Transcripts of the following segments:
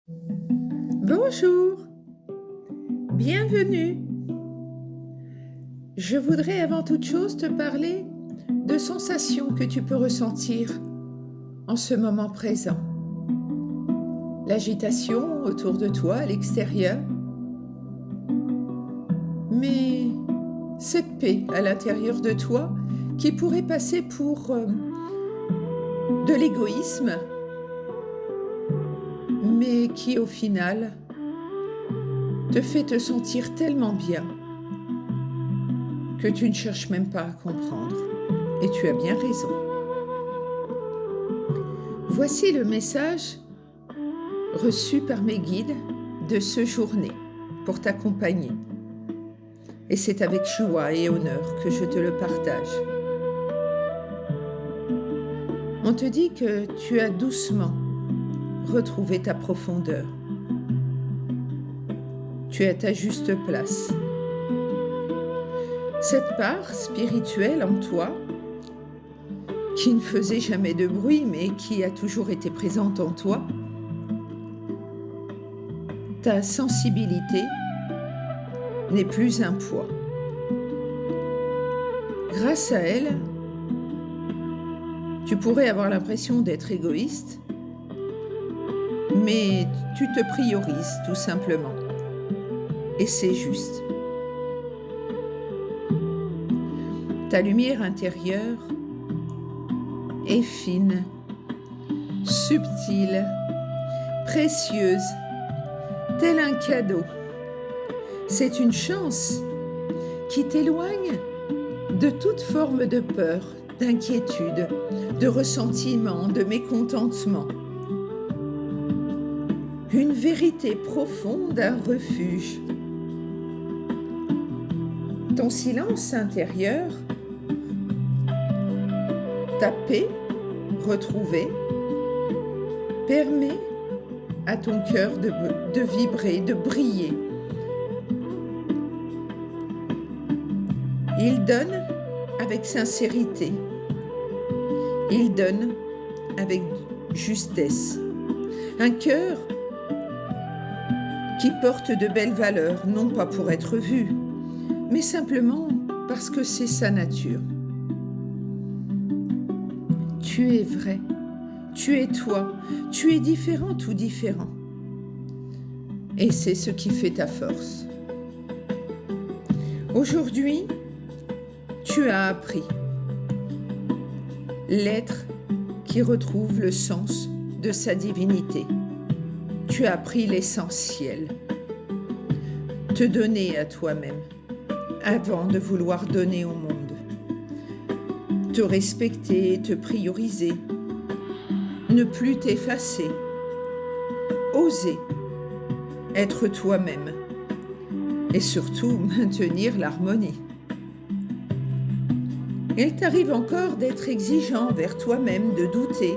Bonjour, bienvenue. Je voudrais avant toute chose te parler de sensations que tu peux ressentir en ce moment présent. L'agitation autour de toi à l'extérieur, mais cette paix à l'intérieur de toi qui pourrait passer pour de l'égoïsme, mais qui au final te fait te sentir tellement bien que tu ne cherches même pas à comprendre. Et tu as bien raison. Voici le message reçu par mes guides de ce journée pour t'accompagner. Et c'est avec joie et honneur que je te le partage. On te dit que tu as doucement retrouvé ta profondeur. Tu es à ta juste place. Cette part spirituelle en toi, qui ne faisait jamais de bruit, mais qui a toujours été présente en toi, ta sensibilité n'est plus un poids. Grâce à elle, tu pourrais avoir l'impression d'être égoïste, mais tu te priorises tout simplement. Et c'est juste. Ta lumière intérieure est fine, subtile, précieuse, tel un cadeau. C'est une chance qui t'éloigne de toute forme de peur, d'inquiétude, de ressentiment, de mécontentement. Une vérité profonde, un refuge. Ton silence intérieur, ta paix retrouvée, permet à ton cœur de vibrer, de briller. Il donne avec sincérité. Il donne avec justesse. Un cœur qui porte de belles valeurs, non pas pour être vu, mais simplement parce que c'est sa nature. Tu es vrai, tu es toi, tu es différente ou différent. Et c'est ce qui fait ta force. Aujourd'hui, tu as appris l'être qui retrouve le sens de sa divinité. Tu as appris l'essentiel. Te donner à toi-même avant de vouloir donner au monde. Te respecter, te prioriser. Ne plus t'effacer. Oser être toi-même. Et surtout maintenir l'harmonie. Il t'arrive encore d'être exigeant envers toi-même, de douter.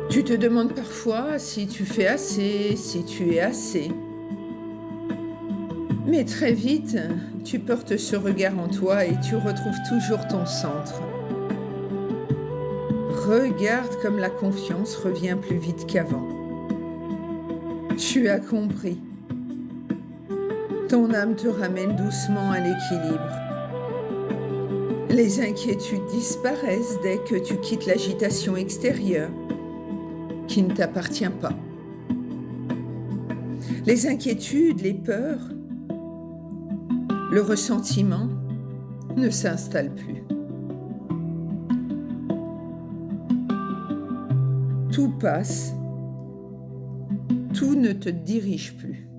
Tu te demandes parfois si tu fais assez, si tu es assez. Mais très vite, tu portes ce regard en toi et tu retrouves toujours ton centre. Regarde comme la confiance revient plus vite qu'avant. Tu as compris. Ton âme te ramène doucement à l'équilibre. Les inquiétudes disparaissent dès que tu quittes l'agitation extérieure qui ne t'appartient pas. Les inquiétudes, les peurs, le ressentiment ne s'installe plus. Tout passe, tout ne te dirige plus.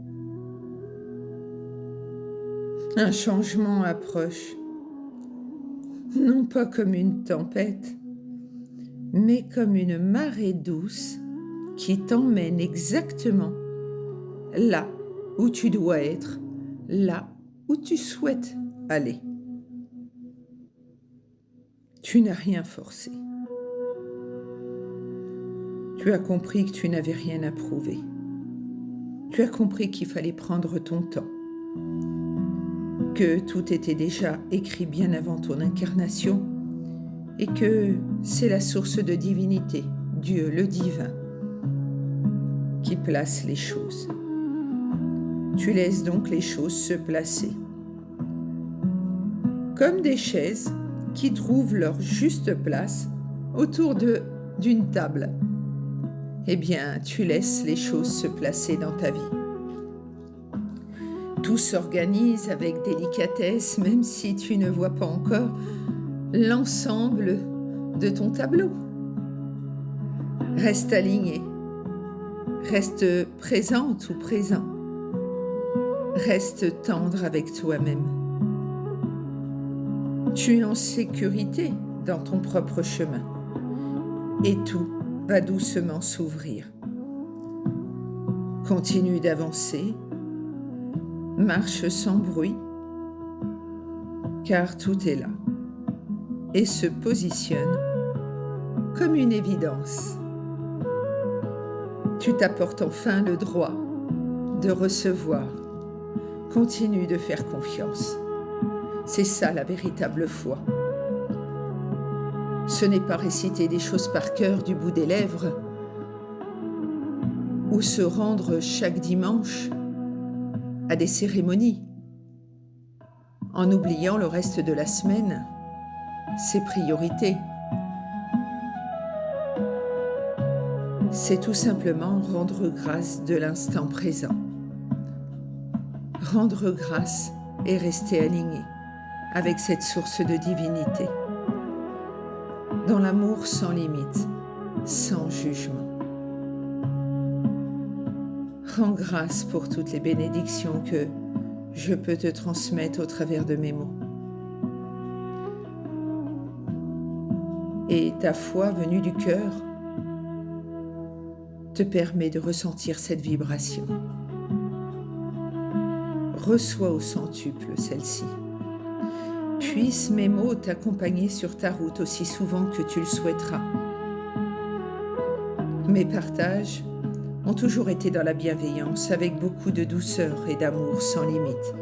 Un changement approche, non pas comme une tempête, mais comme une marée douce qui t'emmène exactement là où tu dois être, là où tu souhaites aller. Tu n'as rien forcé. Tu as compris que tu n'avais rien à prouver. Tu as compris qu'il fallait prendre ton temps, que tout était déjà écrit bien avant ton incarnation et que c'est la source de divinité, Dieu, le divin, qui place les choses. Tu laisses donc les choses se placer. Comme des chaises qui trouvent leur juste place autour d'une table. Eh bien, tu laisses les choses se placer dans ta vie. Tout s'organise avec délicatesse, même si tu ne vois pas encore l'ensemble de ton tableau. Reste aligné, reste présente ou présent, reste tendre avec toi-même. Tu es en sécurité dans ton propre chemin et tout va doucement s'ouvrir. Continue d'avancer, marche sans bruit, car tout est là et se positionne comme une évidence. Tu t'apportes enfin le droit de recevoir. Continue de faire confiance. C'est ça la véritable foi. Ce n'est pas réciter des choses par cœur du bout des lèvres ou se rendre chaque dimanche à des cérémonies en oubliant le reste de la semaine, ses priorités. C'est tout simplement rendre grâce de l'instant présent. Rendre grâce et rester aligné avec cette source de divinité, dans l'amour sans limite, sans jugement. Rends grâce pour toutes les bénédictions que je peux te transmettre au travers de mes mots. Et ta foi venue du cœur te permet de ressentir cette vibration. Reçois au centuple celle-ci. Puissent mes mots t'accompagner sur ta route aussi souvent que tu le souhaiteras. Mes partages ont toujours été dans la bienveillance, avec beaucoup de douceur et d'amour sans limite.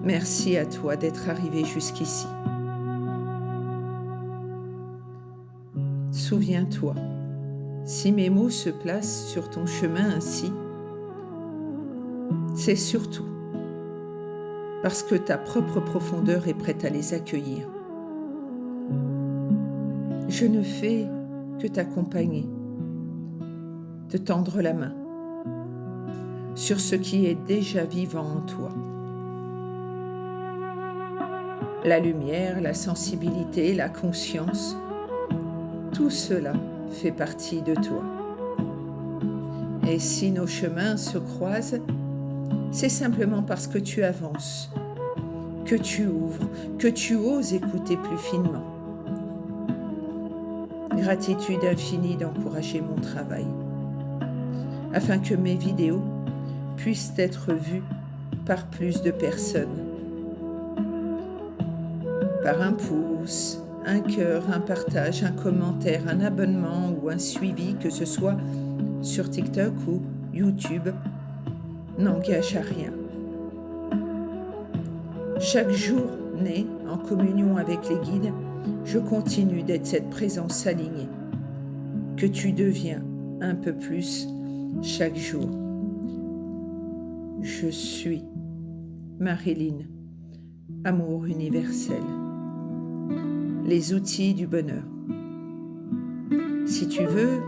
Merci à toi d'être arrivé jusqu'ici. Souviens-toi, si mes mots se placent sur ton chemin ainsi, c'est surtout parce que ta propre profondeur est prête à les accueillir. Je ne fais que t'accompagner, te tendre la main sur ce qui est déjà vivant en toi. La lumière, la sensibilité, la conscience, tout cela fait partie de toi. Et si nos chemins se croisent, c'est simplement parce que tu avances, que tu ouvres, que tu oses écouter plus finement. Gratitude infinie d'encourager mon travail, afin que mes vidéos puissent être vues par plus de personnes. Par un pouce, un cœur, un partage, un commentaire, un abonnement ou un suivi, que ce soit sur TikTok ou YouTube, n'engage à rien. Chaque jour né en communion avec les guides, je continue d'être cette présence alignée que tu deviens un peu plus chaque jour. Je suis Marilyn, amour universel. Les outils du bonheur. Si tu veux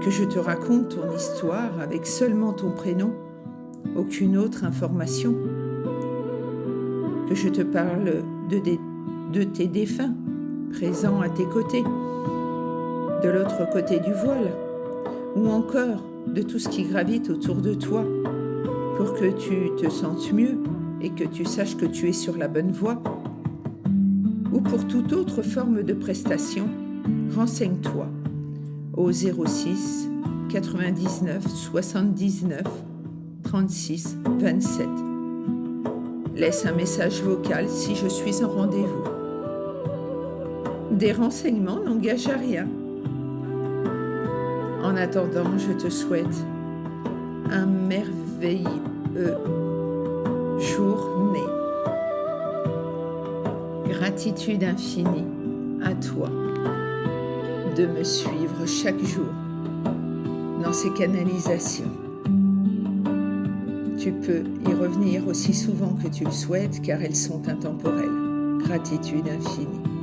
que je te raconte ton histoire avec seulement ton prénom, aucune autre information, que je te parle de tes défunts présents à tes côtés, de l'autre côté du voile, ou encore de tout ce qui gravite autour de toi, pour que tu te sentes mieux et que tu saches que tu es sur la bonne voie, ou pour toute autre forme de prestation, renseigne-toi au 06 99 79 36 27. Laisse un message vocal si je suis en rendez-vous. Des renseignements n'engagent à rien. En attendant, je te souhaite un merveilleux journée. Gratitude infinie à toi de me suivre chaque jour dans ces canalisations. Tu peux y revenir aussi souvent que tu le souhaites car elles sont intemporelles. Gratitude infinie.